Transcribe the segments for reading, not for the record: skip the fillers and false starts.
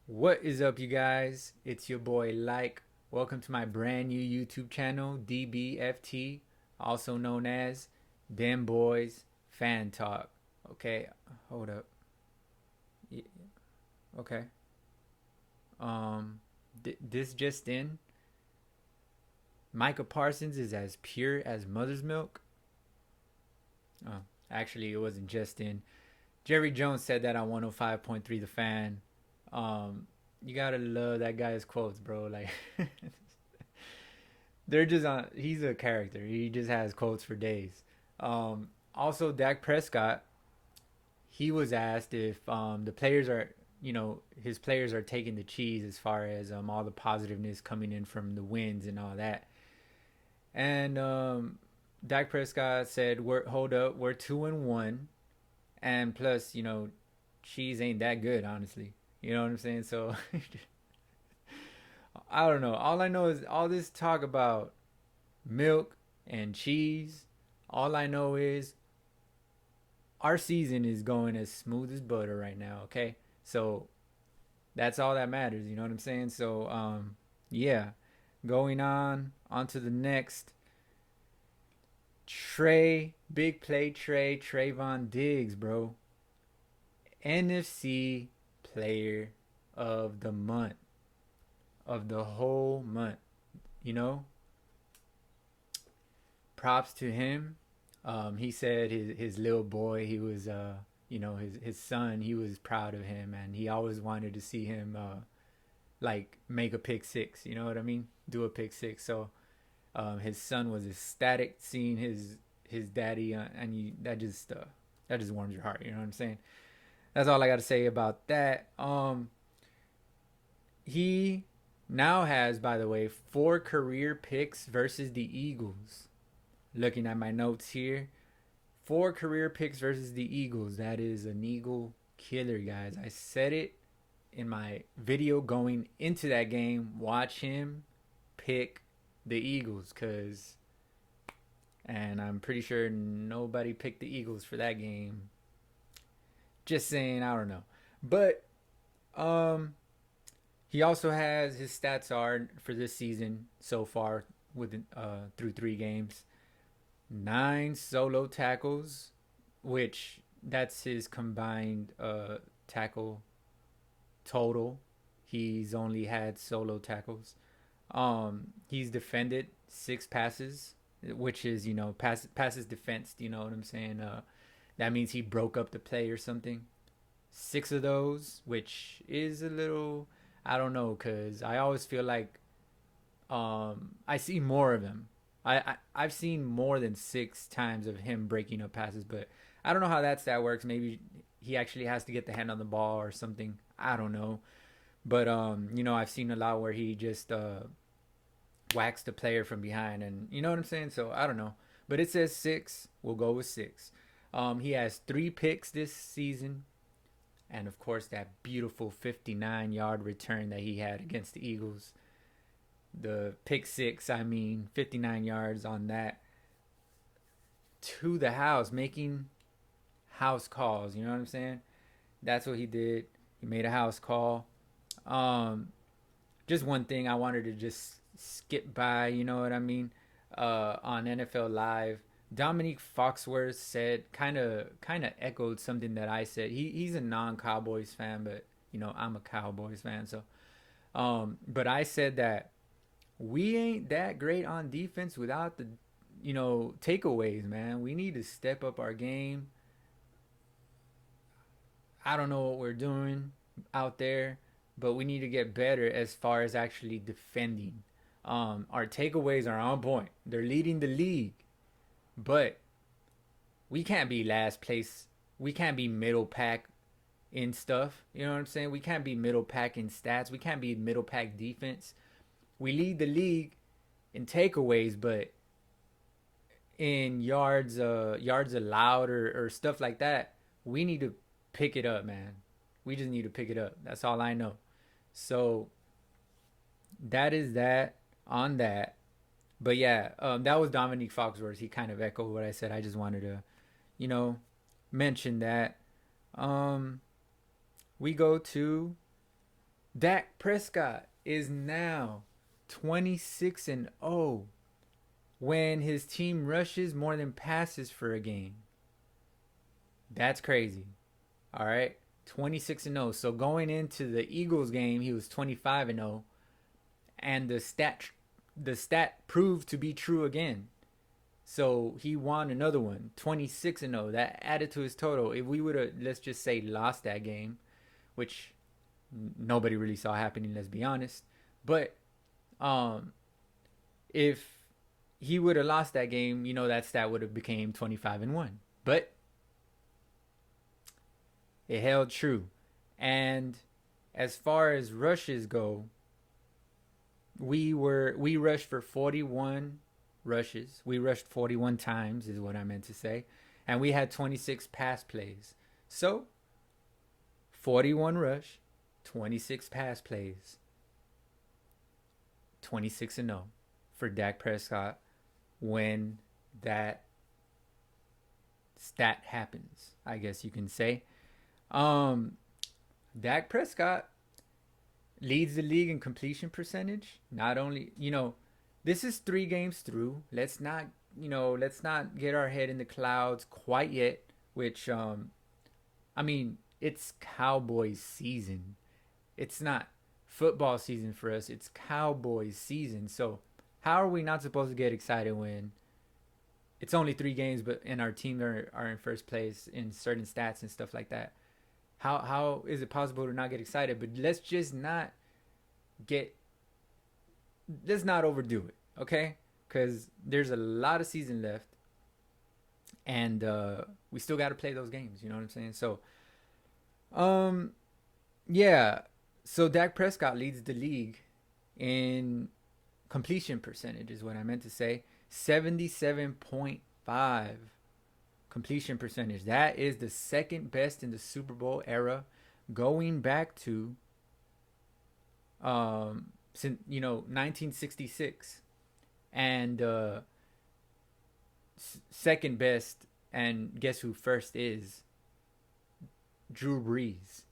What is up, you guys? It's your boy Like. Welcome to my brand new YouTube channel, DBFT, also known as Them Boys Fan Talk. Okay, hold up. Okay. Um, this just in. Micah Parsons is as pure as mother's milk. Oh, actually, it wasn't just in. Jerry Jones said that on 105.3 The Fan. You gotta love that guy's quotes, bro. Like, they're just on. He's a character. He just has quotes for days. Also, Dak Prescott. He was asked if the players are, his players are taking the cheese as far as all the positiveness coming in from the wins and all that. And Dak Prescott said, "We're hold up, we're 2-1, and plus, cheese ain't that good, honestly. You know what I'm saying? So I don't know. All I know is all this talk about milk and cheese. All I know is our season is going as smooth as butter right now. Okay, so that's all that matters. You know what I'm saying? So yeah, going on to the next. Big play Trevon Diggs, bro. NFC Player of the Month, of the whole month. You know, props to him. He said his little boy, he was his son, he was proud of him, and he always wanted to see him like make a pick six. You know what I mean? Do a pick six. So his son was ecstatic seeing his daddy, and that just warms your heart. You know what I'm saying? That's all I got to say about that. He now has, by the way, 4 career picks versus the Eagles. Looking at my notes here, 4 career picks versus the Eagles. That is an Eagle killer, guys. I said it in my video going into that game. Watch him pick the Eagles, and I'm pretty sure nobody picked the Eagles for that game. Just saying, I don't know. But um, he also has his stats are for this season so far with through 3 games. 9 solo tackles, which that's his combined tackle total. He's only had solo tackles. He's defended 6 passes, which is passes defensed. You know what I'm saying? That means he broke up the play or something. 6 of those, which is a little, I don't know, cause I always feel like I see more of them. I've seen more than 6 times of him breaking up passes, but I don't know how that stat works. Maybe he actually has to get the hand on the ball or something. I don't know. But I've seen a lot where he just whacks the player from behind, and you know what I'm saying. So I don't know, but it says 6. We'll go with 6. He has 3 picks this season, and of course that beautiful 59-yard return that he had against the Eagles. The pick six, I mean, 59 yards on that to the house, making house calls. You know what I'm saying? That's what he did. He made a house call. Um, just one thing I wanted to just skip by. You know what I mean? On NFL Live, Dominique Foxworth said, kind of echoed something that I said. He's a non-Cowboys fan, but I'm a Cowboys fan. So, but I said that we ain't that great on defense without the takeaways, man. We need to step up our game. I don't know what we're doing out there, but we need to get better as far as actually defending. Our takeaways are on point. They're leading the league, but we can't be last place. We can't be middle pack in stuff. You know what I'm saying? We can't be middle pack in stats. We can't be middle pack defense. We lead the league in takeaways, but in yards allowed or stuff like that, we need to pick it up, man. We just need to pick it up. That's all I know. So that is that on that. But yeah, that was Dominique Foxworth. He kind of echoed what I said. I just wanted to, you know, mention that. Um, we go to Dak Prescott is now 26-0 when his team rushes more than passes for a game. That's crazy. All right. 26-0. So going into the Eagles game, he was 25-0, and the stat proved to be true again. So he won another one, 26-0. That added to his total. If we would have, let's just say, lost that game, which nobody really saw happening, let's be honest. But um if he would have lost that game, that stat would have became 25-1. But it held true. And as far as rushes go, we rushed for 41 rushes. We rushed 41 times is what I meant to say. And we had 26 pass plays. So 41 rush, 26 pass plays, 26-0 for Dak Prescott when that stat happens, I guess you can say. Dak Prescott leads the league in completion percentage. Not only, this is 3 games through. Let's not get our head in the clouds quite yet, which I mean, it's Cowboys season. It's not football season for us. It's Cowboys season. So, how are we not supposed to get excited when it's only 3 games, but and our team are in first place in certain stats and stuff like that? How is it possible to not get excited? But get let's not overdo it, okay? Because there's a lot of season left, and we still got to play those games. You know what I'm saying? So, yeah. So Dak Prescott leads the league in completion percentage, is what I meant to say. 77.5 completion percentage. That is the second best in the Super Bowl era, going back to since 1966, and second best, and guess who first is? Drew Brees.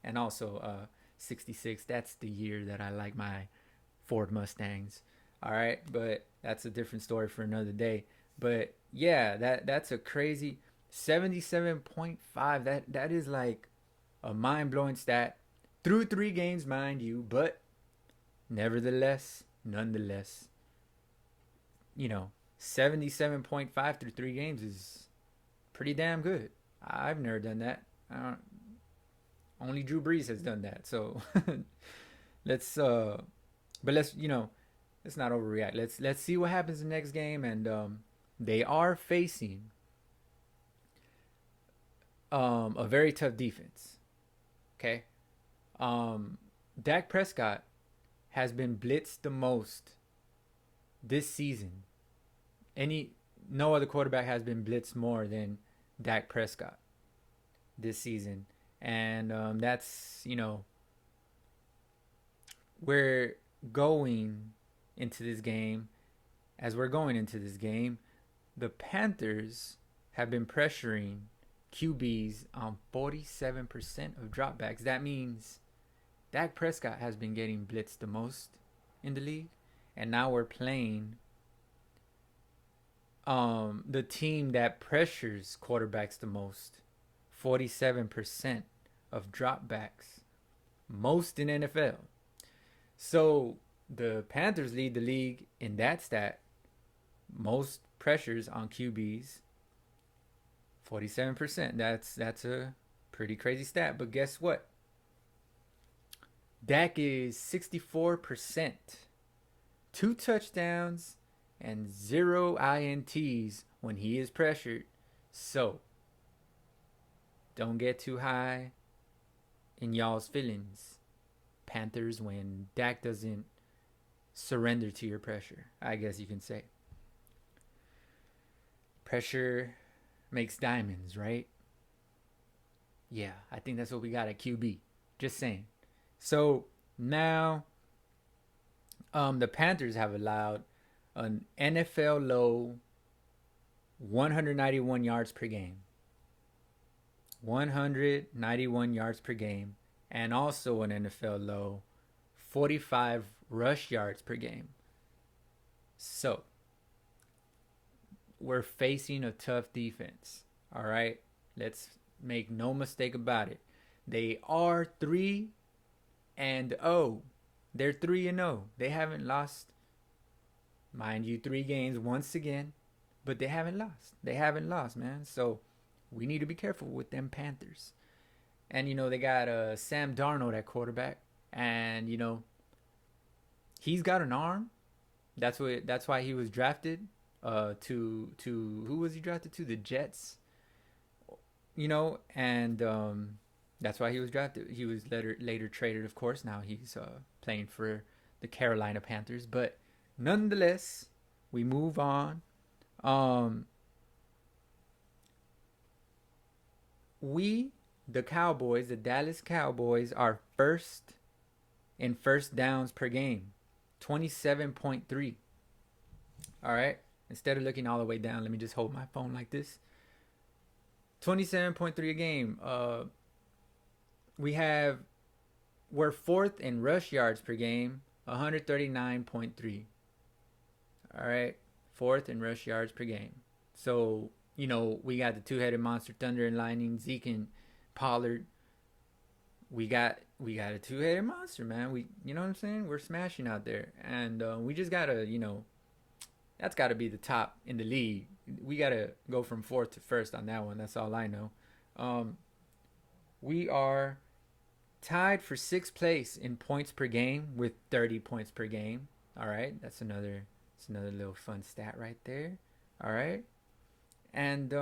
And also 66. That's the year that I like my Ford Mustangs. All right, but that's a different story for another day. But yeah, that's a crazy 77.5. That is like a mind-blowing stat through 3 games, mind you, but nonetheless, 77.5 through 3 games is pretty damn good. I've never done that. Only Drew Brees has done that. So let's but let's not overreact. Let's see what happens in the next game. And they are facing a very tough defense. Okay. Dak Prescott has been blitzed the most this season. No other quarterback has been blitzed more than Dak Prescott this season. And that's, we're going into this game. As we're going into this game, the Panthers have been pressuring QBs on 47% of dropbacks. That means Dak Prescott has been getting blitzed the most in the league. And now we're playing the team that pressures quarterbacks the most. 47% of dropbacks. Most in NFL. So the Panthers lead the league in that stat. Most pressures on QBs. 47%. That's a pretty crazy stat. But guess what? Dak is 64%. 2 touchdowns and 0 INTs when he is pressured. So, don't get too high in y'all's feelings, Panthers, when Dak doesn't surrender to your pressure, I guess you can say. Pressure makes diamonds, right? Yeah, I think that's what we got at QB. Just saying. So now the Panthers have allowed an NFL low 191 yards per game. 191 yards per game. and also an NFL low, 45 rush yards per game. So we're facing a tough defense. All right. Let's make no mistake about it. They are 3-0. They're 3-0. They haven't lost, mind you, 3 games once again, but they haven't lost. They haven't lost, man. So we need to be careful with them Panthers. And they got Sam Darnold at quarterback, and he's got an arm. That's why he was drafted. To who was he drafted to? The Jets. And that's why he was drafted. He was later traded, of course. Now he's playing for the Carolina Panthers. But nonetheless, we move on. We, the Cowboys, the Dallas Cowboys, are first in first downs per game, 27.3. All right. Instead of looking all the way down, let me just hold my phone like this. 27.3 a game. We're fourth in rush yards per game, 139.3. All right, fourth in rush yards per game. So we got the two-headed monster, Thunder and Lightning, Zeke and Pollard. We got a two-headed monster, man. You know what I'm saying? We're smashing out there, and we just gotta, that's got to be the top in the league. We got to go from fourth to first on that one. That's all I know. We are tied for sixth place in points per game with 30 points per game. All right, that's another little fun stat right there. All right, and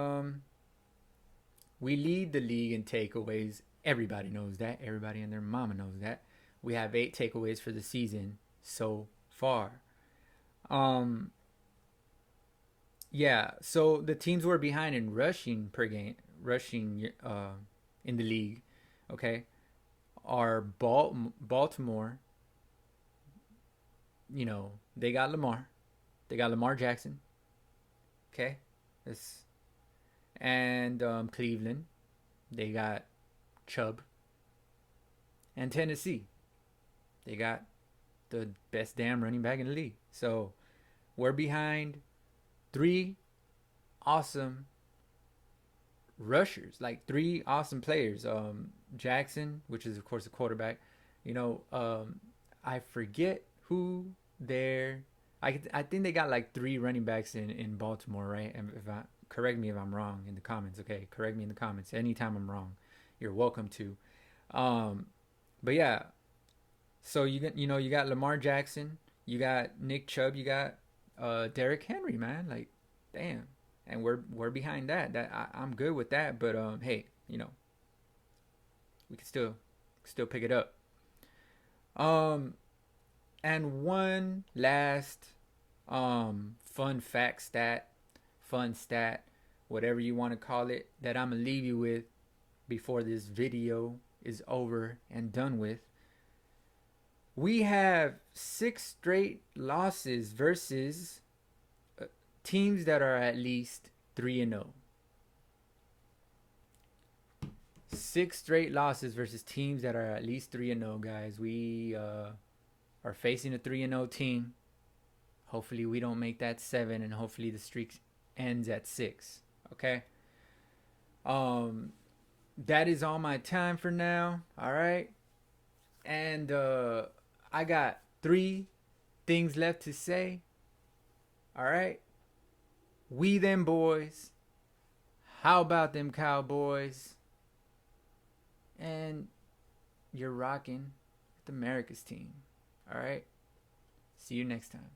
we lead the league in takeaways. Everybody knows that. Everybody and their mama knows that. We have 8 takeaways for the season so far. Yeah, so the teams we're behind in rushing per game, in the league, okay, are Baltimore. They got Lamar. They got Lamar Jackson. Okay, and Cleveland. They got Chubb. And Tennessee. They got the best damn running back in the league. So we're behind 3 awesome rushers, like 3 awesome players. Jackson, which is of course a quarterback. I forget who their. I think they got like 3 running backs in Baltimore, right? And correct me if I'm wrong in the comments. Okay, correct me in the comments anytime I'm wrong. You're welcome to. But yeah. So you got Lamar Jackson, you got Nick Chubb, you got Derrick Henry, man. Like, damn. And we're behind that. I'm good with that. But hey, we can still pick it up. And one last fun stat, whatever you want to call it, that I'm gonna leave you with before this video is over and done with. We have 6 straight losses versus teams that are at least 3-0. 6 straight losses versus teams that are at least 3-0, guys. We are facing a 3-0 team. Hopefully we don't make that 7, and hopefully the streak ends at 6. Okay. That is all my time for now. All right. And I got 3 things left to say. All right. We them boys. How about them Cowboys? And you're rocking with America's team. All right. See you next time.